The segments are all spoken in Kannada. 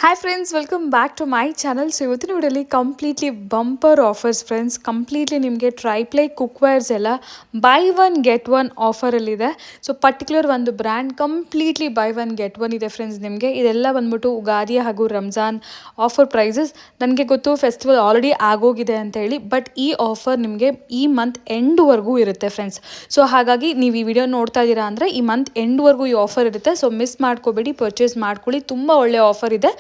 Hi friends, welcome back to my channel. So ಇವತ್ತಿನ ವಿಡಿಯೋಲಿ completely bumper offers friends. Completely ನಿಮಗೆ ಟ್ರೈಪ್ಲೈ ಕುಕ್ವೇರ್ಸ್ ಎಲ್ಲ ಬೈ ಒನ್ ಗೆಟ್ ಒನ್ ಆಫರಲ್ಲಿದೆ. ಸೊ ಪರ್ಟಿಕ್ಯುಲರ್ ಒಂದು brand completely buy one get one ಇದೆ ಫ್ರೆಂಡ್ಸ್. ನಿಮಗೆ ಇದೆಲ್ಲ ಬಂದ್ಬಿಟ್ಟು ಉಗಾದಿ ಹಾಗೂ ರಂಜಾನ್ ಆಫರ್ ಪ್ರೈಸಸ್. ನನಗೆ ಗೊತ್ತು ಫೆಸ್ಟಿವಲ್ ಆಲ್ರೆಡಿ ಆಗೋಗಿದೆ ಅಂತ ಹೇಳಿ, ಬಟ್ ಈ ಆಫರ್ ನಿಮಗೆ ಈ ಮಂತ್ ಎಂಡ್ವರೆಗೂ ಇರುತ್ತೆ ಫ್ರೆಂಡ್ಸ್. ಸೊ ಹಾಗಾಗಿ ನೀವು ಈ ವಿಡಿಯೋ ನೋಡ್ತಾ ಇದ್ದೀರಾ ಅಂದರೆ ಈ ಮಂತ್ ಎಂಡ್ವರೆಗೂ ಈ ಆಫರ್ ಇರುತ್ತೆ. ಸೊ ಮಿಸ್ ಮಾಡ್ಕೋಬೇಡಿ, ಪರ್ಚೇಸ್ ಮಾಡ್ಕೊಳ್ಳಿ. ತುಂಬ ಒಳ್ಳೆ ಆಫರ್ ಇದೆ.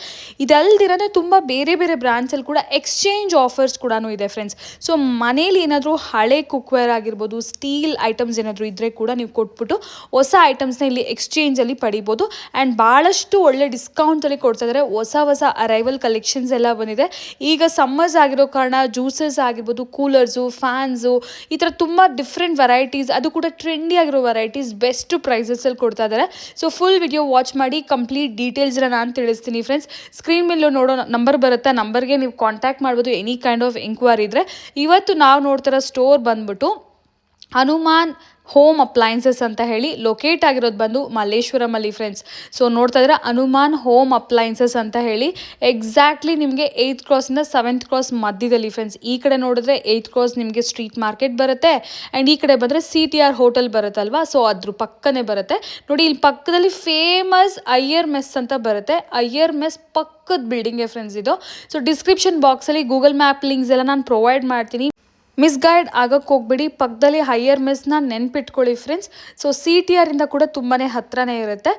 ಇದಲ್ದಿರನೇ ತುಂಬ ಬೇರೆ ಬೇರೆ ಬ್ರ್ಯಾಂಡ್ಸಲ್ಲಿ ಕೂಡ ಎಕ್ಸ್ಚೇಂಜ್ ಆಫರ್ಸ್ ಕೂಡ ಇದೆ ಫ್ರೆಂಡ್ಸ್. ಸೊ ಮನೇಲಿ ಏನಾದರೂ ಹಳೆ ಕುಕ್ವೇರ್ ಆಗಿರ್ಬೋದು, ಸ್ಟೀಲ್ ಐಟಮ್ಸ್ ಏನಾದರೂ ಇದ್ದರೆ ಕೂಡ ನೀವು ಕೊಟ್ಬಿಟ್ಟು ಹೊಸ ಐಟಮ್ಸ್ನ ಇಲ್ಲಿ ಎಕ್ಸ್ಚೇಂಜಲ್ಲಿ ಪಡಿಬೋದು. ಆ್ಯಂಡ್ ಭಾಳಷ್ಟು ಒಳ್ಳೆ ಡಿಸ್ಕೌಂಟಲ್ಲಿ ಕೊಡ್ತಾ ಇದ್ದಾರೆ. ಹೊಸ ಅರೈವಲ್ ಕಲೆಕ್ಷನ್ಸ್ ಎಲ್ಲ ಬಂದಿದೆ. ಈಗ ಸಮ್ಮರ್ಸ್ ಆಗಿರೋ ಕಾರಣ ಜ್ಯೂಸಸ್ ಆಗಿರ್ಬೋದು, ಕೂಲರ್ಸು, ಫ್ಯಾನ್ಸು, ಈ ಥರ ತುಂಬ ಡಿಫ್ರೆಂಟ್ ವೆರೈಟೀಸ್, ಅದು ಕೂಡ ಟ್ರೆಂಡಿ ಆಗಿರೋ ವೆರೈಟೀಸ್ ಬೆಸ್ಟ್ ಪ್ರೈಸಸಲ್ಲಿ ಕೊಡ್ತಾ ಇದ್ದಾರೆ. ಸೊ ಫುಲ್ ವಿಡಿಯೋ ವಾಚ್ ಮಾಡಿ ಕಂಪ್ಲೀಟ್ ಡೀಟೇಲ್ಸ್ನ ನಾನು ತಿಳಿಸ್ತೀನಿ ಫ್ರೆಂಡ್ಸ್. ಸ್ಕ್ರೀನ್ ಮೇಲೆ ನೋಡೋ ನಂಬರ್ ಬರುತ್ತೆ, ನಂಬರ್ಗೆ ನೀವು ಕಾಂಟ್ಯಾಕ್ಟ್ ಮಾಡ್ಬೋದು ಎನಿ ಕೈಂಡ್ ಆಫ್ ಎಂಕ್ವೈರಿ ಇದ್ದರೆ. ಇವತ್ತು ನಾವು ನೋಡ್ತಿರೋ ಸ್ಟೋರ್ ಬಂದ್ಬಿಟ್ಟು ಹನುಮಾನ್ ಹೋಮ್ ಅಪ್ಲೈನ್ಸಸ್ ಅಂತ ಹೇಳಿ ಲೊಕೇಟ್ ಆಗಿರೋದು ಬಂದು ಮಲ್ಲೇಶ್ವರಮಲ್ಲಿ ಫ್ರೆಂಡ್ಸ್. ಸೊ ನೋಡ್ತಾ ಇದ್ರೆ ಹನುಮಾನ್ ಹೋಮ್ ಅಪ್ಲೈನ್ಸಸ್ ಅಂತ ಹೇಳಿ ಎಕ್ಸಾಕ್ಟ್ಲಿ ನಿಮಗೆ 8th ಕ್ರಾಸಿಂದ 7th ಕ್ರಾಸ್ ಮಧ್ಯದಲ್ಲಿ ಫ್ರೆಂಡ್ಸ್. ಈ ಕಡೆ ನೋಡಿದ್ರೆ 8th ಕ್ರಾಸ್ ನಿಮಗೆ ಸ್ಟ್ರೀಟ್ ಮಾರ್ಕೆಟ್ ಬರುತ್ತೆ. ಆ್ಯಂಡ್ ಈ ಕಡೆ ಬಂದರೆ CTR ಹೋಟೆಲ್ ಬರುತ್ತಲ್ವಾ, ಸೊ ಅದ್ರ ಪಕ್ಕನೇ ಬರುತ್ತೆ ನೋಡಿ. ಇಲ್ಲಿ ಪಕ್ಕದಲ್ಲಿ ಫೇಮಸ್ ಅಯ್ಯರ್ ಮೆಸ್ ಅಂತ ಬರುತ್ತೆ. ಅಯ್ಯರ್ ಮೆಸ್ ಪಕ್ಕದ ಬಿಲ್ಡಿಂಗ್ಗೆ ಫ್ರೆಂಡ್ಸ್ ಇದು. ಸೊ ಡಿಸ್ಕ್ರಿಪ್ಷನ್ ಬಾಕ್ಸಲ್ಲಿ ಗೂಗಲ್ ಮ್ಯಾಪ್ ಲಿಂಕ್ಸ್ ಎಲ್ಲ ನಾನು ಪ್ರೊವೈಡ್ ಮಾಡ್ತೀನಿ. ಮಿಸ್ಗೈಡ್ ಆಗೋಕ್ಕೆ ಹೋಗ್ಬಿಡಿ, ಪಕ್ಕದಲ್ಲಿ ಹೈಯರ್ ಮೆಸ್ನ ನೆನ್ಪಿಟ್ಕೊಳ್ಳಿ ಫ್ರೆಂಡ್ಸ್. ಸೊ CTR ಇಂದ ಕೂಡ ತುಂಬಾ ಹತ್ರನೇ ಇರುತ್ತೆ.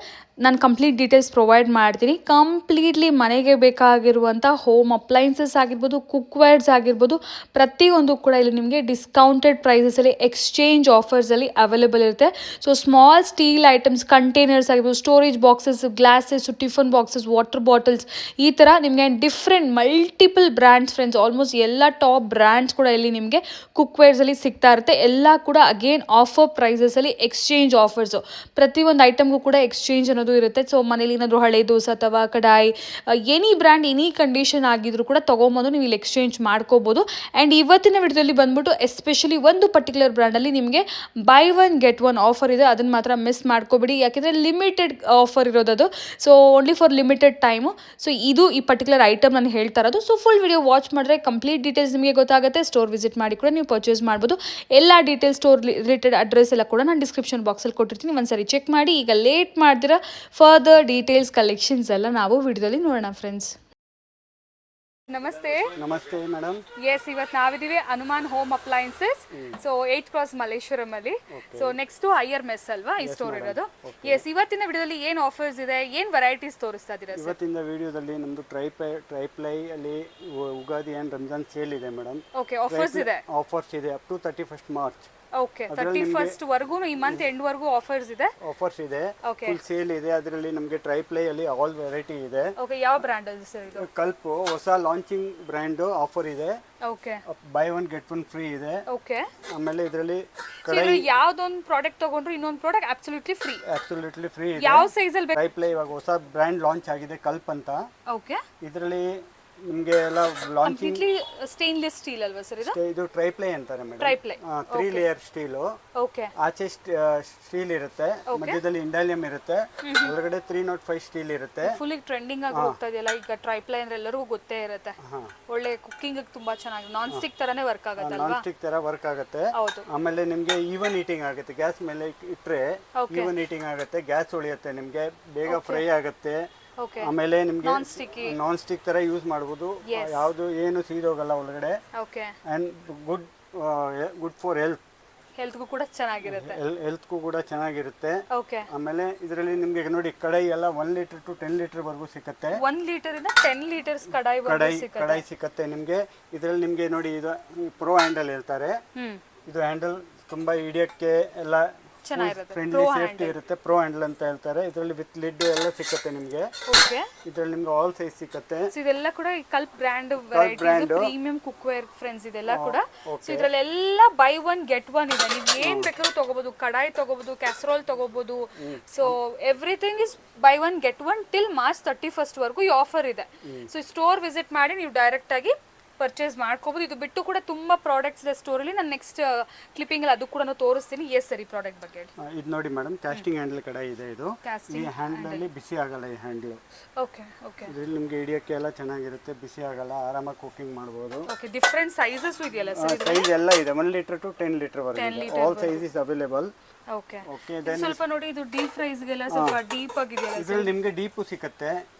ನಾನು ಕಂಪ್ಲೀಟ್ ಡೀಟೇಲ್ಸ್ ಪ್ರೊವೈಡ್ ಮಾಡ್ತೀನಿ. ಕಂಪ್ಲೀಟ್ಲಿ ಮನೆಗೆ ಬೇಕಾಗಿರುವಂಥ ಹೋಮ್ ಅಪ್ಲೈನ್ಸಸ್ ಆಗಿರ್ಬೋದು, ಕುಕ್ವೇರ್ಸ್ ಆಗಿರ್ಬೋದು, ಪ್ರತಿಯೊಂದು ಕೂಡ ಇಲ್ಲಿ ನಿಮಗೆ ಡಿಸ್ಕೌಂಟೆಡ್ ಪ್ರೈಸಸಲ್ಲಿ ಎಕ್ಸ್ಚೇಂಜ್ ಆಫರ್ಸಲ್ಲಿ ಅವೈಲೇಬಲ್ ಇರುತ್ತೆ. So small steel items, containers ಆಗಿರ್ಬೋದು, storage boxes, glasses, tiffin boxes, water bottles, ಈ ಥರ ನಿಮಗೆ different multiple brands friends. Almost ಎಲ್ಲ ಟಾಪ್ ಬ್ರ್ಯಾಂಡ್ಸ್ ಕೂಡ ಇಲ್ಲಿ ನಿಮಗೆ ಕುಕ್ವೇರ್ಸಲ್ಲಿ ಸಿಗ್ತಾ ಇರುತ್ತೆ. ಎಲ್ಲ ಕೂಡ ಅಗೇನ್ ಆಫರ್ ಪ್ರೈಸಸಲ್ಲಿ ಎಕ್ಸ್ಚೇಂಜ್ ಆಫರ್ಸು. ಪ್ರತಿಯೊಂದು ಐಟಮ್ಗೂ ಕೂಡ ಎಕ್ಸ್ಚೇಂಜ್ ಅನ್ನೋದು ಇರುತ್ತೆ. ಸೊ ಮನೇಲಿ ಏನಾದರೂ ಹಳೆ ದೋಸೆ ಅಥವಾ ಕಡಾಯಿ, ಎನಿ ಬ್ರ್ಯಾಂಡ್ ಎನಿ ಕಂಡೀಷನ್ ಆಗಿದ್ರು ಕೂಡ ತೊಗೊಂಬಂದು ನೀವು ಇಲ್ಲಿ ಎಕ್ಸ್ಚೇಂಜ್ ಮಾಡ್ಕೋಬೋದು. ಆ್ಯಂಡ್ ಇವತ್ತಿನ ವಿಡಿಯೋದಲ್ಲಿ ಬಂದ್ಬಿಟ್ಟು ಎಸ್ಪೆಷಲಿ ಒಂದು ಪರ್ಟಿಕ್ಯುಲರ್ ಬ್ರ್ಯಾಂಡಲ್ಲಿ ನಿಮಗೆ buy one get one offer ಇದೆ. ಅದನ್ನು ಮಾತ್ರ ಮಿಸ್ ಮಾಡ್ಕೋಬೇಡಿ, ಯಾಕೆಂದರೆ ಲಿಮಿಟೆಡ್ ಆಫರ್ ಇರೋದದು. So only for limited time. So ಇದು ಈ ಪರ್ಟಿಕ್ಯುಲರ್ ಐಟಮ್ ನಾನು ಹೇಳ್ತಾ ಇರೋದು. ಸೊ ಫುಲ್ ವಿಡಿಯೋ ವಾಚ್ ಮಾಡಿದ್ರೆ ಕಂಪ್ಲೀಟ್ ಡೀಟೇಲ್ಸ್ ನಿಮಗೆ ಗೊತ್ತಾಗುತ್ತೆ. ಸ್ಟೋರ್ ವಿಸಿಟ್ ಮಾಡಿ ಕೂಡ ನೀವು ಪರ್ಚೇಸ್ ಮಾಡ್ಬೋದು. ಎಲ್ಲ ಡೀಟೇಲ್ಸ್, ಸ್ಟೋರ್ ರಿಲೇಟೆಡ್ ಅಡ್ರೆಸ್ ಎಲ್ಲ ಕೂಡ ನಾನು ಡಿಸ್ಕ್ರಿಪ್ಷನ್ ಬಾಕ್ಸಲ್ಲಿ ಕೊಟ್ಟಿರ್ತೀನಿ, ಒಂದ್ಸರಿ ಚೆಕ್ ಮಾಡಿ. ಈಗ ಲೇಟ್ ಮಾಡ್ದಿರಾ ಫರ್ದರ್ ಡೀಟೇಲ್ಸ್ ಕಲೆಕ್ಷನ್ಸ್ ಎಲ್ಲ ನಾವು ವಿಡಿಯೋದಲ್ಲಿ ನೋಡೋಣ ಫ್ರೆಂಡ್ಸ್. ನಮಸ್ತೆ. ನಮಸ್ತೆ ಮೇಡಮ್. ಎಸ್, ಇವತ್ತು ನಾವಿದ್ದೀವಿ Hanuman home appliances. So 8th cross ಮಲ್ಲೇಶ್ವರಮಲ್ಲಿ. ಸೊ ನೆಕ್ಸ್ಟ್ ಹೈಯರ್ ಮೆಸ್ ಅಲ್ವಾ ಈ ಸ್ಟೋರ್ ಇರೋದು. ಎಸ್, ಇವತ್ತಿನ ವಿಡಿಯೋದಲ್ಲಿ ಏನು ಆಫರ್ಸ್ ಇದೆ, ಏನು ವೆರೈಟೀಸ್ ತೋರಿಸ್ತಾ ಇದ್ದೀರಾ? ಇವತ್ತಿನ ವಿಡಿಯೋದಲ್ಲಿ ನಮ್ದು ಟ್ರೈಪ್ಲೈ ಅಲ್ಲಿ ಉಗಾದಿ ಅಂಡ್ ರಂಜಾನ್ ಸೇಲ್ ಇದೆ ಮೇಡಮ್. ಓಕೆ, ಆಫರ್ಸ್ ಇದೆ. ಆಫರ್ಸ್ ಇದೆ up to 31st March. Okay, 31st ವರೆಗೂ ಈ ಮಂತ್ ಎಂಡ್ ವರೆಗೂ ಆಫರ್ಸ್ ಇದೆ. ಆಫರ್ಸ್ ಇದೆ, ಫುಲ್ ಸೇಲ್ ಇದೆ. ಅದರಲ್ಲಿ ನಮಗೆ ಟ್ರೈಪ್ಲೈ ಅಲ್ಲಿ ಆಲ್ ವೆರೈಟಿ ಇದೆ. ಓಕೆ, ಯಾವ ಬ್ರ್ಯಾಂಡ್ ಅದು ಸರ್ ಇದು? ಕಲ್ಪ್ ಹೊಸ ಲಾಂಚಿಂಗ್ ಬ್ರ್ಯಾಂಡ್ ಆಫರ್ ಇದೆ. Okay, buy one get one free ಇದೆ. ಓಕೆ, ಆಮೇಲೆ ಇದರಲ್ಲಿ ಯಾವ್ದೊಂದು ಪ್ರಾಡಕ್ಟ್ ತಗೊಂಡ್ರು ಇನ್ನೊಂದು product absolutely free. Absolutely free ಇದೆ. ಯಾವ ಸೈಜ್ ಅಲ್ಲಿ? ಟ್ರೈಪ್ಲೈ ಇವಾಗ ಹೊಸ ಬ್ರ್ಯಾಂಡ್ ಲಾಂಚ್ ಆಗಿದೆ, ಕಲ್ಪ್ ಅಂತ. ಓಕೆ, ಇದರಲ್ಲಿ ನಿಮಗೆ ಎಲ್ಲ ಲಾಂಚಿಂಗ್ ಸ್ಟೇನ್ಲೆಸ್ ಸ್ಟೀಲ್ ಅಲ್ವಾ ಸರ್ ಇದು? ಇದು ಟ್ರೈಪ್ಲೈ ಅಂತಾರೆ madam. Triply 3 layer steel. Okay, ಆಚೆ ಸ್ಟೀಲ್ ಇರುತ್ತೆ, ಮಧ್ಯದಲ್ಲಿ ಇಂಡಾಲಿಯಂ ಇರುತ್ತೆ, ಒಳಗಡೆ 305 ಸ್ಟೀಲ್ ಇರುತ್ತೆ. ಫುಲ್ ಟ್ರೆಂಡಿಂಗ್ ಆಗಿ ಹೋಗ್ತಾ ಇದೆಯಲ್ಲ ಈಗ ಟ್ರೈಪ್ಲೈ ಅಂದ್ರೆ ಎಲ್ಲರಿಗೂ ಗೊತ್ತೇ ಇರುತ್ತೆ. ಒಳ್ಳೆ ಕುಕಿಂಗ್ ತುಂಬಾ ಚೆನ್ನಾಗಿ ನಾನ್ ಸ್ಟಿಕ್ ತರಾನೇ ವರ್ಕ್ ಆಗುತ್ತೆ ಅಲ್ವಾ? ನಾನ್ ಸ್ಟಿಕ್ ತರ ವರ್ಕ್ ಆಗುತ್ತೆ. ಹೌದು. ಆಮೇಲೆ ನಿಮಗೆ ಈವನ್ ಈಟಿಂಗ್ ಆಗುತ್ತೆ. ಗ್ಯಾಸ್ ಮೇಲೆ ಇಟ್ರೆ ಈವನ್ ಈಟಿಂಗ್ ಆಗುತ್ತೆ, ಗ್ಯಾಸ್ ಉಳಿಯುತ್ತೆ, ನಿಮಗೆ ಬೇಗ ಫ್ರೈ ಆಗುತ್ತೆ. ಆಮೇಲೆ ನಿಮ್ಗೆ ನಾನ್ ಸ್ಟಿಕ್ ತರ ಯೂಸ್ ಮಾಡಬಹುದು. ಯಾವುದು ಏನು ಸೀದೋಗಲ್ಲ ಒಳಗಡೆ. ಅಂಡ್ ಗುಡ್ ಫಾರ್ ಹೆಲ್ತ್ಗೂ ಕೂಡ ಚೆನ್ನಾಗಿರುತ್ತೆ. ಹೆಲ್ತ್ಗೂ ಕೂಡ ಚೆನ್ನಾಗಿರುತ್ತೆ. ಆಮೇಲೆ ಇದರಲ್ಲಿ ನಿಮ್ಗೆ ನೋಡಿ ಕಡಾಯಿ ಎಲ್ಲ 1 ಲೀಟರ್ ಟು 10 ಲೀಟರ್ ವರೆಗೂ ಸಿಕ್ಕತ್ತೆ. 1 ಲೀಟರ್ ಇಂದ 10 ಲೀಟರ್ಸ್ ಕಡಾಯಿ ಸಿಕ್ಕತ್ತೆ ನಿಮ್ಗೆ. ಇದರಲ್ಲಿ ನಿಮ್ಗೆ ನೋಡಿ ಇದು ಪ್ರೋ ಹ್ಯಾಂಡಲ್ ಹೇಳ್ತಾರೆ. ಇದು ಹ್ಯಾಂಡಲ್ ತುಂಬಾ ಹಿಡಿಯಕ್ಕೆ ಎಲ್ಲ ಫ್ರೆಂಡ್ಲಿ ಸೇಫ್ಟಿ ಇರುತ್ತೆ. ಪ್ರೋ ಹ್ಯಾಂಡಲ್ ಅಂತ ಹೇಳ್ತಾರೆ. ಇದರಲ್ಲಿ ವಿತ್ ಲಿಡ್ ಎಲ್ಲ ಸಿಕ್ಕತ್ತೆ ನಿಮಗೆ. ಇದರಲ್ಲಿ ನಿಮ್ಗೆ ಆಲ್ ಸೈಜ್ ಸಿಕ್ಕತ್ತೆ. ಇದೆಲ್ಲ ಕೂಡ ಕಲ್ಪ್ ಬ್ರ್ಯಾಂಡ್ ಪ್ರೀಮಿಯಂ ಕುಕ್ವೇರ್ ಫ್ರೆಂಡ್ಸ್. ಇದೆಲ್ಲ ಕೂಡ ಇದರಲ್ಲಿ ಎಲ್ಲ ಬೈ ಒನ್ ಗೆಟ್ ಒನ್ ಇದೆ. ನೀವು ಏನ್ ಬೇಕಾದ್ರೂ ತಗೋಬಹುದು. ಕಡಾಯಿ ತಗೋಬಹುದು, ಕ್ಯಾಸರೋಲ್ ತಗೋಬಹುದು. So everything is by one get one till March 31st ವರೆಗೂ ಈ ಆಫರ್ ಇದೆ. ಸೊ ಸ್ಟೋರ್ ವಿಸಿಟ್ ಮಾಡಿ ನೀವು ಡೈರೆಕ್ಟ್ ಆಗಿ ಪರ್ಚೇಸ್ ಮಾಡ್ಕೋಬಹುದು. ಇದು ಬಿಟ್ಟು ಕೂಡ ತುಂಬಾ ಪ್ರಾಡಕ್ಟ್ಸ್ ಇದೆ ಸ್ಟೋರ್ ಅಲ್ಲಿ. ನಾನು ನೆಕ್ಸ್ಟ್ ಕ್ಲಿಪ್ಪಿಂಗ್ ಅಲ್ಲಿ ಅದು ಕೂಡ ತೋರಿಸ್ತೀನಿ. ಎಸ್ ಸರ್, ಈ ಪ್ರಾಡಕ್ಟ್ ಬಗ್ಗೆ ಹೇಳಿ. ಇದು ನೋಡಿ ಮೇಡಮ್, ಕ್ಯಾಸ್ಟಿಂಗ್ ಹ್ಯಾಂಡಲ್ ಕಡೆ ಇದೆ. ಇದು ಈ ಹ್ಯಾಂಡಲ್ ಅಲ್ಲಿ ಬಿಸಿ ಆಗಲ್ಲ. ಈ ಹ್ಯಾಂಡಲ್ ಇದ್ರಲ್ಲಿ ನಿಮ್ಗೆ ಹಿಡಿಯಕ್ಕೆ ಎಲ್ಲ ಚೆನ್ನಾಗಿರುತ್ತೆ, ಬಿಸಿ ಆಗಲ್ಲ, ಆರಾಮಾಗಿ ಕುಕಿಂಗ್ ಮಾಡಬಹುದು. ಡಿಫರೆಂಟ್ ಸೈಜಸ್ ಇದೆಯಲ್ಲ ಸರ್? ಸೈಜ್ ಎಲ್ಲ ಇದೆ, 1 ಲೀಟರ್ ಟು 10 ಲೀಟರ್ ವರೆಗೆ all size is available. Okay, ಸ್ವಲ್ಪ ನೋಡಿ, ಇದು ಡೀಪ್ ಫ್ರೈಸ್ಗೆಲ್ಲ ಸ್ವಲ್ಪ ಡೀಪ್ ಆಗಿದೆಯಲ್ಲ, ಇದ್ರಲ್ಲಿ ನಿಮಗೆ ಡೀಪ್ ಸಿಗುತ್ತೆ,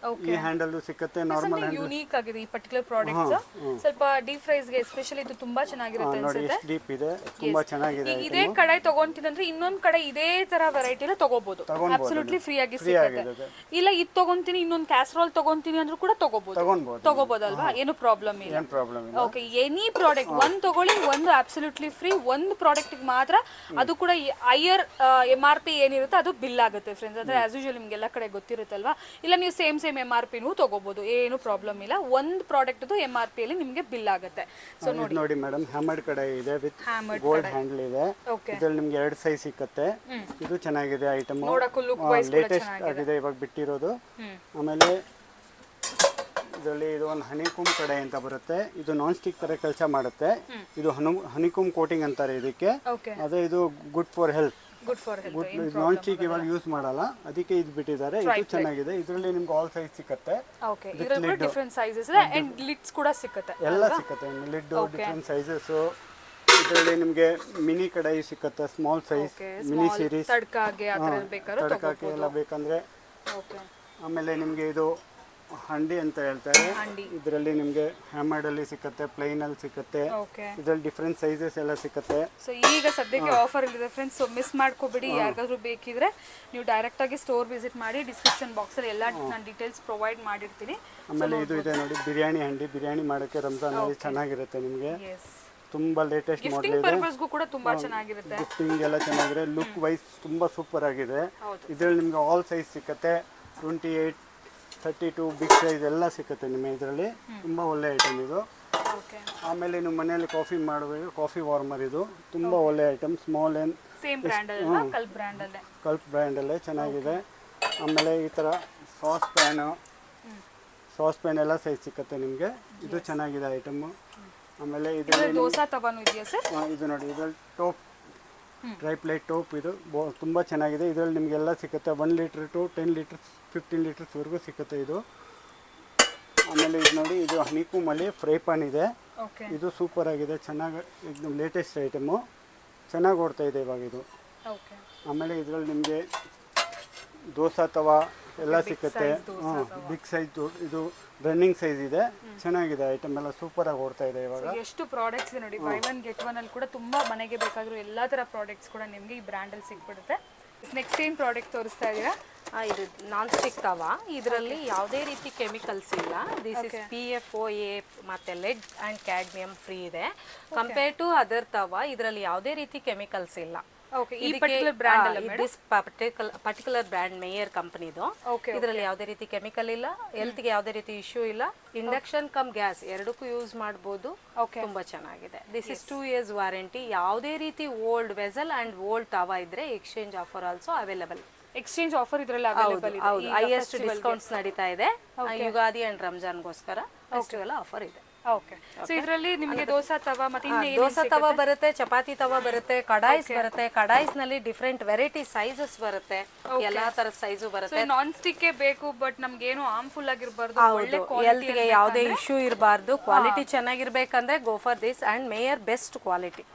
ಈ ಹ್ಯಾಂಡಲ್ ಸಿಗುತ್ತೆ, ನಾರ್ಮಲ್ ಹ್ಯಾಂಡಲ್. ಯೂನಿಕ್ ಆಗಿದೆ ಈ ಪರ್ಟಿಕ್ಯುಲರ್ ಪ್ರಾಡಕ್ಟ್ಸ್. ಸ್ವಲ್ಪ ಡೀಪ್ ಫ್ರೈಸ್ ಗೆ ಎಸ್ಪೆಷಲಿ ಇದು ತುಂಬಾ ಚೆನ್ನಾಗಿರುತ್ತೆ ನೋಡಿ. ಎಷ್ಟು ಡೀಪ್ ಇದೆ, ತುಂಬಾ ಚೆನ್ನಾಗಿದೆ. ಇದೇ ಕಡೆ ತಗೊಂತಿದ್ರೆ ಇನ್ನೊಂದ್ ಕಡೆ ಇದೇ ತರ ವೆರೈಟಿ ಎಲ್ಲ ತಗೋಬಹುದು, ಅಬ್ಸಲ್ಯೂಟ್ಲಿ ಫ್ರೀ ಆಗಿ ಸಿಗುತ್ತೆ. ಇಲ್ಲ ಇದು ತಗೊಂತೀನಿ, ಇನ್ನೊಂದು ಕ್ಯಾಸರೋಲ್ ತಗೊಂತೀನಿ ಅಂದ್ರೂ ಕೂಡ ತಗೋಬಹುದಲ್ವಾ? ಏನು ಪ್ರಾಬ್ಲಮ್ ಇಲ್ಲ. ಓಕೆ, ಎನಿ ಪ್ರಾಡಕ್ಟ್ ಒಂದ್ ತಗೊಳ್ಳಿ, ಒಂದು ಅಬ್ಸಲ್ಯೂಟ್ಲಿ ಫ್ರೀ. ಒಂದು ಪ್ರಾಡಕ್ಟ್ ಮಾತ್ರ, ಅದು ಕೂಡ ಹೈಯರ್ MRP ಏನಿರುತ್ತೆ ಅದು ಬಿಲ್ ಆಗುತ್ತೆ ಫ್ರೆಂಡ್ಸ್. ಅಂದ್ರೆ ಆಸ್ ಯೂಶುವಲ್ ನಿಮ್ಗೆಲ್ಲ ಕಡೆ ಗೊತ್ತಿರುತ್ತಲ್ವಾ? ಇಲ್ಲ ನೀವು ಸೇಮ್ MRP ತಗೋಬಹುದು, ಏನು ಪ್ರಾಬ್ಲಮ್ ಇಲ್ಲ. ಒಂದು ಪ್ರಾಡಕ್ಟ್ MRP ಅಲ್ಲಿ ನಿಮ್ಗೆ ಬಿಲ್ ಆಗುತ್ತೆ. ಸೊ ನೋಡಿ ಮೇಡಮ್, ಹ್ಯಾಮರ್ಡ್ ಕಡೆ ಇದೆ ವಿತ್ ಗೋಲ್ಡ್ ಹ್ಯಾಂಡಲ್ ಇದೆ. ಇದ್ರಲ್ಲಿ ನಿಮ್ಗೆ 2 ಸೈಜ್ ಸಿಗುತ್ತೆ. ಇದು ಚೆನ್ನಾಗಿದೆ ಐಟಮ್, ಲೇಟೆಸ್ಟ್ ಆಗಿದೆ ಇವಾಗ ಬಿಟ್ಟಿರೋದು. ಆಮೇಲೆ ಇದರಲ್ಲಿ ಇದು ಒಂದು ಹನಿಕೂಮ್ ಕಡೆ ಅಂತ ಬರುತ್ತೆ. ಇದು ನಾನ್ ಸ್ಟಿಕ್ ತರ ಕೆಲಸ ಮಾಡುತ್ತೆ. ಇದು ಹನಿಕೂಮ್ ಕೋಟಿಂಗ್ ಅಂತಾರೆ ಇದಕ್ಕೆ. ಅದೇ ಇದು good for health. Non stick ಇವಾಗ ಯೂಸ್ ಮಾಡಲ್ಲ, ಅದಕ್ಕೆ ಇದು ಬಿಟ್ಟಿದ್ದಾರೆ. ಇದು ಚೆನ್ನಾಗಿದೆ. ಇದರಲ್ಲಿ ನಿಮ್ಗೆ ಆಲ್ ಸೈಜ್ ಸಿಗುತ್ತೆ. ಡಿಫರೆಂಟ್ ಸೈಜಸ್ ಅಂಡ್ ಲಿಡ್ಸ್ ಕೂಡ ಸಿಗುತ್ತೆ, ಎಲ್ಲ ಸಿಗುತ್ತೆ. Lid different sizes. ಇದರಲ್ಲಿ ನಿಮಗೆ ಮಿನಿ ಕಡಾಯಿ ಸಿಗುತ್ತೆ, ಸ್ಮಾಲ್ ಸೈಜ್ ಮಿನಿ ಸೀರೀಸ್, ತಡ್ಕಾಗೆ ತಡ್ಕಾಗೆ ಎಲ್ಲ ಬೇಕಂದ್ರೆ. ಆಮೇಲೆ ನಿಮಗೆ ಇದು ಹಂಡಿ ಅಂತ ಹೇಳ್ತಾರೆ. ಇದರಲ್ಲಿ ನಿಮಗೆ ಹ್ಯಾಮರ್ಡ್ ಅಲ್ಲಿ ಸಿಗುತ್ತೆ, ಪ್ಲೈನ್ ಅಲ್ಲಿ ಸಿಗುತ್ತೆ. ಇದರಲ್ಲಿ ಡಿಫರೆಂಟ್ ಸೈಜಸ್ ಎಲ್ಲ ಸಿಗುತ್ತೆ. ಸೊ ಈಗ ಸದ್ಯಕ್ಕೆ ಆಫರ್ ಇದೆ ಫ್ರೆಂಡ್ಸ್, ಸೊ ಮಿಸ್ ಮಾಡ್ಕೋಬೇಡಿ. ಯಾರಿಗಾದ್ರೂ ಬೇಕಿದ್ರೆ ನೀವು ಡೈರೆಕ್ಟ್ ಆಗಿ ಸ್ಟೋರ್ ವಿಸಿಟ್ ಮಾಡಿ. ಡಿಸ್ಕ್ರಿಪ್ಷನ್ ಬಾಕ್ಸ್ ಅಲ್ಲಿ ಎಲ್ಲ ನಾನು ಡೀಟೇಲ್ಸ್ ಪ್ರೊವೈಡ್ ಮಾಡಿರ್ತೀನಿ. ಆಮೇಲೆ ಇದು ಇದೆ ನೋಡಿ, ಬಿರಿಯಾನಿ ಹಂಡಿ. ಬಿರಿಯಾನಿ ಮಾಡೋಕ್ಕೆ ರಂಜಾನ್ ಅಲ್ಲಿ ಚೆನ್ನಾಗಿರುತ್ತೆ ನಿಮಗೆ. ತುಂಬಾ ಲೇಟೆಸ್ಟ್ ಮಾಡೆಲ್ ಇದೆ. ಪರ್ಪಸ್ಗೂ ಕೂಡ ತುಂಬಾ ಚೆನ್ನಾಗಿರುತ್ತೆ. ಗಿಫ್ಟಿಂಗ್ ಎಲ್ಲ ಚೆನ್ನಾಗಿದೆ. ಲುಕ್ ವೈಸ್ ತುಂಬಾ ಸೂಪರ್ ಆಗಿದೆ. ಇದರಲ್ಲಿ ನಿಮಗೆ ಆಲ್ ಸೈಜ್ ಸಿಗುತ್ತೆ, 28, 32 ಬಿಗ್ ಸೈಜ್ ಎಲ್ಲ ಸಿಗುತ್ತೆ ನಿಮಗೆ ಇದರಲ್ಲಿ. ತುಂಬ ಒಳ್ಳೆ ಐಟಮ್ ಇದು. ಆಮೇಲೆ ನೀವು ಮನೆಯಲ್ಲಿ ಕಾಫಿ ಮಾಡಬೇಕು, ಕಾಫಿ ವಾರ್ಮರ್ ಇದು ತುಂಬ ಒಳ್ಳೆ ಐಟಮ್. ಸ್ಮಾಲ್ ಆ್ಯಂಡ್ ಕಲ್ಪ್ ಬ್ರ್ಯಾಂಡಲ್ಲೇ ಚೆನ್ನಾಗಿದೆ. ಆಮೇಲೆ ಈ ಥರ ಸಾಸ್ ಪ್ಯಾನ್ ಎಲ್ಲ ಸೈಜ್ ಸಿಗುತ್ತೆ ನಿಮಗೆ. ಇದು ಚೆನ್ನಾಗಿದೆ ಐಟಮ್ಮು. ಆಮೇಲೆ ಇದರಲ್ಲಿ ಇದು ನೋಡಿ, ಇದರಲ್ಲಿ ಟೋಪ್ ಡ್ರೈ ಪ್ಲೇಟ್ ಟೋಪ್. ಇದು ತುಂಬ ಚೆನ್ನಾಗಿದೆ. ಇದರಲ್ಲಿ ನಿಮಗೆಲ್ಲ ಸಿಗುತ್ತೆ. 1 ಲೀಟರ್ ಟು 10 ಲೀಟರ್ 15 ಲೀಟರ್ಸ್ವರೆಗೂ ಸಿಗುತ್ತೆ ಇದು. ಆಮೇಲೆ ಇದು ನೋಡಿ, ಇದು ಹನಿಕೂಮಲ್ಲಿ ಫ್ರೈ ಪ್ಯಾನ್ ಇದೆ. ಇದು ಸೂಪರ್ ಆಗಿದೆ, ಚೆನ್ನಾಗಿ एकदम ಲೇಟೆಸ್ಟ್ ಐಟಮು, ಚೆನ್ನಾಗಿ ಓಡ್ತಾ ಇದೆ ಇವಾಗ ಇದು. ಆಮೇಲೆ ಇದರಲ್ಲಿ ನಿಮಗೆ ದೋಸೆ ತವಾ ಎಲ್ಲ ಸಿಗುತ್ತೆ. ಬಿಗ್ ಸೈಜ್, ಇದು ರನ್ನಿಂಗ್ ಸೈಜ್ ಇದೆ. ಚೆನ್ನಾಗಿದೆ ಐಟಮ್ ಎಲ್ಲ, ಸೂಪರ್ ಆಗಿ ಓಡ್ತಾ ಇದೆ ಇವಾಗ. ಎಷ್ಟು ಪ್ರಾಡಕ್ಟ್ಸ್ ಇದೆ ನೋಡಿ, ಬೈ ಒನ್ ಗೆಟ್ ಒನ್ ಅಲ್ಲಿ ಕೂಡ ತುಂಬಾ ಮನೆಗೆ ಬೇಕಾಗಿರೋ ಎಲ್ಲಾ ತರ ಪ್ರಾಡಕ್ಟ್ಸ್ ಕೂಡ ನಿಮಗೆ ಈ ಬ್ರ್ಯಾಂಡ್ ಅಲ್ಲಿ ಸಿಕ್ಬಿಡುತ್ತೆ. ನೆಕ್ಸ್ಟ್ ಏನ್ ಪ್ರಾಡಕ್ಟ್ ತೋರಿಸ್ತಾ ಇದೀರಾ? ಇದು ನಾನ್ ಸ್ಟಿಕ್ ತವಾ. ಇದರಲ್ಲಿ ಯಾವುದೇ ರೀತಿ ಕೆಮಿಕಲ್ಸ್ ಇಲ್ಲ. ದಿಸ್ ಇಸ್ PFOA ಮತ್ತೆ ಲೆಡ್ ಅಂಡ್ ಕ್ಯಾಡ್ಮಿಯಂ ಫ್ರೀ ಇದೆ. ಕಂಪೇರ್ ಟು ಅದರ್ ತವಾ ಇದರಲ್ಲಿ ಯಾವುದೇ ರೀತಿ ಕೆಮಿಕಲ್ಸ್ ಇಲ್ಲ. ಈ ಪರ್ಟಿಕ್ಯುಲರ್ ಬ್ರ್ಯಾಂಡ್ ಅಲ್ಲ ಮೇಡಂ, ಪರ್ಟಿಕ್ಯುಲರ್ ಬ್ರ್ಯಾಂಡ್ ಮೇಯರ್ ಕಂಪನಿದು. ಇದರಲ್ಲಿ ಯಾವುದೇ ರೀತಿ ಕೆಮಿಕಲ್ ಇಲ್ಲ, ಹೆಲ್ತ್ ಗೆ ಯಾವುದೇ ರೀತಿ ಇಶ್ಯೂ ಇಲ್ಲ. ಇಂಡಕ್ಷನ್ ಕಮ್ ಗ್ಯಾಸ್ ಎರಡಕ್ಕೂ ಯೂಸ್ ಮಾಡಬಹುದು. ತುಂಬಾ ಚೆನ್ನಾಗಿದೆ. This is 2 years warranty. ಯಾವುದೇ ರೀತಿ ಓಲ್ಡ್ ವೆಸಲ್ ಅಂಡ್ ಓಲ್ಡ್ ತವಾ ಇದ್ರೆ exchange offer also available. Exchange offer ಇದರಲ್ಲಿ ಅವೈಲೇಬಲ್ ಇದೆ. ಹೈಯೆಸ್ಟ್ ಡಿಸ್ಕೌಂಟ್ಸ್ ನಡೀತಾ ಇದೆ ಯುಗಾದಿ ಅಂಡ್ ರಂಜಾನ್ಗೋಸ್ಕರ. ಫೆಸ್ಟಿವಲ್ ಆಫರ್ ಇದೆ. ಓಕೆ, ಸೊ ಇದರಲ್ಲಿ ನಿಮಗೆ ದೋಸೆ ತವಾ ಮತ್ತೆ ದೋಸೆ ತವಾ ಬರುತ್ತೆ, ಚಪಾತಿ ತವಾ ಬರುತ್ತೆ, ಕಡಾಯಿಸ್ ಬರುತ್ತೆ. ಕಡಾಯಿಸ್ ನಲ್ಲಿ ಡಿಫರೆಂಟ್ ವೆರೈಟಿ ಸೈಜಸ್ ಬರುತ್ತೆ, ಎಲ್ಲಾ ತರದ ಸೈಜು ಬರುತ್ತೆ. ನಾನ್ ಸ್ಟಿಕ್ ಬೇಕು, ಬಟ್ ನಮ್ಗೆ ಏನು ಹಾರ್ಮ್ಫುಲ್ ಆಗಿರಬಾರ್ದು, ಹೆಲ್ತ್ ಗೆ ಯಾವುದೇ ಇಶ್ಯೂ ಇರಬಾರ್ದು, ಕ್ವಾಲಿಟಿ ಚೆನ್ನಾಗಿರ್ಬೇಕಂದ್ರೆ go for this and Meyer best quality.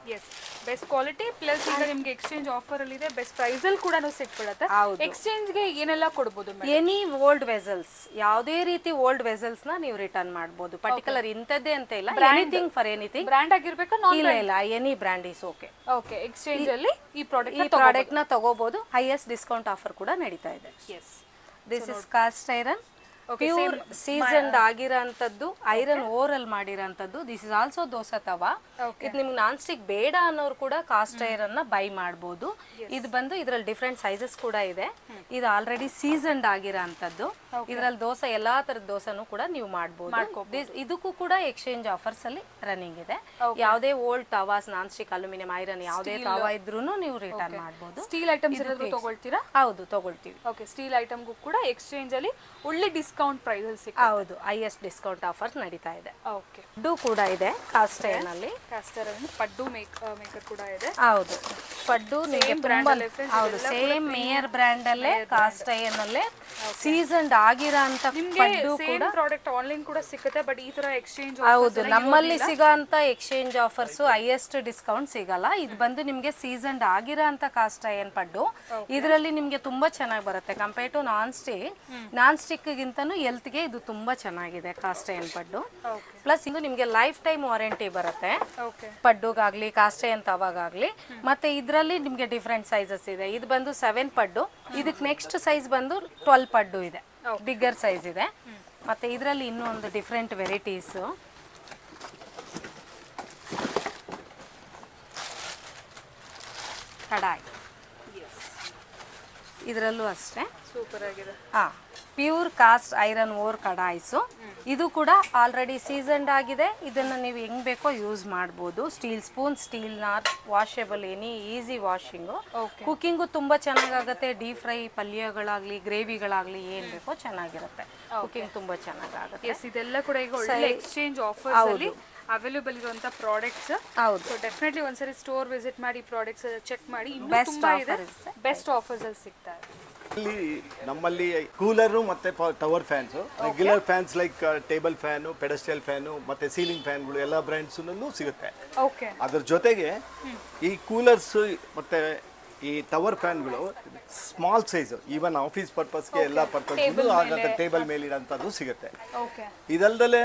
Best quality plus ಈಗ ನಿಮ್ಗೆ ಎಕ್ಸ್ಚೇಂಜ್ ಆಫರ್ ಅಲ್ಲಿ ಇದೆ, ಬೆಸ್ಟ್ ಪ್ರೈಸ್ ಅಲ್ಲಿ ಕೂಡ ಸಿಕ್ಬಿಡುತ್ತೆ. ಎಕ್ಸ್ಚೇಂಜ್ ಗೆ ಏನೆಲ್ಲ ಕೊಡಬಹುದು? ಎನಿ ಓಲ್ಡ್ ವೆಸಲ್ಸ್, ಯಾವುದೇ ರೀತಿ ಓಲ್ಡ್ ವೆಸಲ್ಸ್ ನ ನೀವು ರಿಟರ್ನ್ ಮಾಡಬಹುದು. ಪರ್ಟಿಕ್ಯುಲರ್ ಇಂತದ್ದೇ ಅಂತ ಇಲ್ಲ, ಎನಿಥಿಂಗ್ ಫಾರ್ ಎನಿಥಿಂಗ್. ಬ್ರ್ಯಾಂಡ್ ಆಗಿರ್ಬೇಕಾ? ಇಲ್ಲ, any brand is okay. Okay, exchange ಅಲ್ಲಿ ಈ ಪ್ರಾಡಕ್ಟ್ ನ ತಗೋಬಹುದು. ಹೈಯೆಸ್ಟ್ ಡಿಸ್ಕೌಂಟ್ ಆಫರ್ ಕೂಡ ನಡೀತಾ ಇದೆ. This is cast iron, pure seasoned ಆಗಿರೋಂಥದ್ದು, ಐರನ್ ಓರ್ ಅಲ್ಲಿ ಮಾಡಿರೋಂಥದ್ದು. This is also dosa tawa. ಇದು ನಿಮ್ಗೆ ನಾನ್ ಸ್ಟಿಕ್ ಬೇಡ ಅನ್ನೋರು ಕೂಡ ಕಾಸ್ಟ್ ಐರನ್ ನ ಬೈ ಮಾಡಬಹುದು. ಇದು ಬಂದು ಇದರಲ್ಲಿ ಡಿಫ್ರೆಂಟ್ ಸೈಜಸ್ ಕೂಡ ಇದೆ. ಇದು ಆಲ್ರೆಡಿ ಸೀಸನ್ಡ್ ಆಗಿರೋಂಥದ್ದು. ಇದರಲ್ಲಿ ದೋಸೆ ಎಲ್ಲಾ ತರದ ದೋಸೆನೂ ಕೂಡ ನೀವು ಮಾಡಬಹುದು. ಇದಕ್ಕೂ ಕೂಡ ಎಕ್ಸ್ಚೇಂಜ್ ಆಫರ್ಸ್ ಅಲ್ಲಿ ರನ್ನಿಂಗ್ ಇದೆ. ಯಾವುದೇ old tawas, non stick, aluminium, iron ಯಾವುದೇ ತವಾ ಇದ್ರೂ ನೀವು ರಿಟರ್ನ್ ಮಾಡಬಹುದು. ಸ್ಟೀಲ್ ಐಟಮ್ಸ್ ತಗೊಳ್ತೀರಾ? ಹೌದು, ತಗೊಳ್ತೀವಿ. ಓಕೆ, ಸ್ಟೀಲ್ ಐಟಮ್ಗೂ ಕೂಡ ಎಕ್ಸ್ಚೇಂಜ್ ಅಲ್ಲಿ ಒಳ್ಳೆ ಡಿಸ್ಕೌಂಟ್ ಡಿಸ್ಕೌಂಟ್ ಪ್ರೈಸಲ್ಲಿ ಸಿಗುತ್ತೆ. ಹೌದು, ಹೈಯೆಸ್ಟ್ ಡಿಸ್ಕೌಂಟ್ ಆಫರ್ ನಡೀತಾ ಇದೆ. ಓಕೆ, ಪಡ್ಡು ಕೂಡ ಇದೆ ಕಾಸ್ಟ್ ಐರನ್ ಅಲ್ಲಿ. ಕ್ಯಾಸ್ಟರ್ ಪಡ್ಡು ಮೇಕರ್ ಕೂಡ ಇದೆ. ಹೌದು, ಪಡ್ಡು ನಿಮಗೆ ತುಂಬಾ ಹೌದು ಸೇಮ್ ಮೇಯರ್ ಬ್ರ್ಯಾಂಡ್ ಅಲ್ಲೇ ಕಾಸ್ಟ್ ಐರನ್ ಅಲ್ಲೇ ಸೀಸನ್ಡ್ ಆಗಿರೋ ಅಂತ ಪಡ್ಡು ಕೂಡ ಪ್ರಾಡಕ್ಟ್ ಆನ್ಲೈನ್ ಕೂಡ ಸಿಗುತ್ತೆ, ಬಟ್ ಈ ತರ ಎಕ್ಸ್ಚೇಂಜ್ ಹೌದು ನಮ್ಮಲ್ಲಿ ಸಿಗೋಂತ ಎಕ್ಸ್ಚೇಂಜ್ ಆಫರ್ಸ್ ಹೈಯೆಸ್ಟ್ ಡಿಸ್ಕೌಂಟ್ ಸಿಗಲ್ಲ. ಇದು ಬಂದು ನಿಮಗೆ ಸೀಸನ್ಡ್ ಆಗಿರೋ ಅಂತ ಕಾಸ್ಟ್ ಐರನ್ ಪಡ್ಡು. ಇದರಲ್ಲಿ ನಿಮಗೆ ತುಂಬಾ ಚೆನ್ನಾಗಿ ಬರುತ್ತೆ ಕಂಪೇರ್ ಟು ನಾನ್ ಸ್ಟಿಕ್ ಗಿಂತನೂ ಹೆಲ್ತ್ಗೆ ಇದು ತುಂಬಾ ಚೆನ್ನಾಗಿದೆ ಕಾಸ್ಟ್ ಐರನ್ ಪಡ್ಡು. ಪ್ಲಸ್ ಇದು ನಿಮಗೆ ಲೈಫ್ ಟೈಮ್ ವಾರಂಟಿ ಬರುತ್ತೆ ಪಡ್ಡುಗಾಗ್ಲಿ ಕಾಸ್ಟ್ ಐರನ್ ತವಾಗಾಗ್ಲಿ. ಮತ್ತೆ ಇದರಲ್ಲಿ ನಿಮಗೆ ಡಿಫ್ರೆಂಟ್ ಸೈಜಸ್ ಇದೆ. ಇದು ಬಂದು 7 ಪಡ್ಡು, ಇದಕ್ಕೆ ನೆಕ್ಸ್ಟ್ ಸೈಜ್ ಬಂದು 12 ಪಡ್ಡು ಇದೆ, ಬಿಗ್ಗರ್ ಸೈಜ್ ಇದೆ. ಮತ್ತೆ ಇದರಲ್ಲಿ ಇನ್ನೂ ಒಂದು ಡಿಫ್ರೆಂಟ್ ವೆರೈಟೀಸ್ ಕಡಾಯಿ, ಇದರಲ್ಲೂ ಅಷ್ಟೇ ಸೂಪರ್ ಆಗಿದೆ. Pure cast iron or kadais. ಇದು ಕೂಡ ಆಲ್ರೆಡಿ ಸೀಸನ್ಡ್ ಆಗಿದೆ. ಇದನ್ನು ನೀವು ಹೆಂಗ್ ಬೇಕೋ ಯೂಸ್ ಮಾಡ್ಬೋದು. ಸ್ಟೀಲ್ ಸ್ಪೂನ್, ಸ್ಟೀಲ್ ನಾರ್, washable, any easy washing. Cooking ತುಂಬಾ ಚೆನ್ನಾಗಾಗುತ್ತೆ. ಡೀಪ್ ಫ್ರೈ ಪಲ್ಯಗಳಾಗ್ಲಿ ಗ್ರೇವಿಗಳಾಗ್ಲಿ ಏನ್ ಬೇಕೋ ಚೆನ್ನಾಗಿರುತ್ತೆ. ಕುಕಿಂಗ್ ತುಂಬಾ ಚೆನ್ನಾಗಾಗುತ್ತೆ. ಇದೆಲ್ಲ ಕೂಡ ಈಗ ಒಳ್ಳೆ ಎಕ್ಸ್ಚೇಂಜ್ ಆಫರ್ಸ್ ಅಲ್ಲಿ ಅವೈಲೇಬಲ್ ಇರುವಂತ ಪ್ರಾಡಕ್ಟ್ಸ್. ಹೌದು, ಸೊ ಡೆಫಿನೆಟ್ಲಿ ಒಂದ್ಸರಿ ಸ್ಟೋರ್ ವಿಸಿಟ್ ಮಾಡಿ ಪ್ರಾಡಕ್ಟ್ಸ್ ಚೆಕ್ ಮಾಡಿ. ಇನ್ನೂ ತುಂಬಾ ಇದೆ, ಬೆಸ್ಟ್ ಆಫರ್ಸ್ ಅಲ್ಲಿ ಸಿಗ್ತಾ ಇದೆ. ನಮ್ಮಲ್ಲಿ ಕೂಲರು ಮತ್ತೆ tower fans, regular fans like table fan, pedestal fan ಮತ್ತೆ ಸೀಲಿಂಗ್ ಫ್ಯಾನ್ಗಳು ಎಲ್ಲ ಬ್ರ್ಯಾಂಡ್ಸ್ ಸಿಗುತ್ತೆ. ಓಕೆ, ಅದ್ರ ಜೊತೆಗೆ ಈ ಕೂಲರ್ಸ್ ಮತ್ತೆ ಈ ಟವರ್ ಫ್ಯಾನ್ಗಳು ಸ್ಮಾಲ್ ಸೈಜ್, ಈವನ್ ಆಫೀಸ್ ಪರ್ಪಸ್ಗೆ ಎಲ್ಲ ಪರ್ಪಸ್ಗೂ ಆಗಂತ ಟೇಬಲ್ ಮೇಲೆ ಇರೋಂಥದ್ದು ಸಿಗುತ್ತೆ. ಓಕೆ, ಇದಲ್ದಲೆ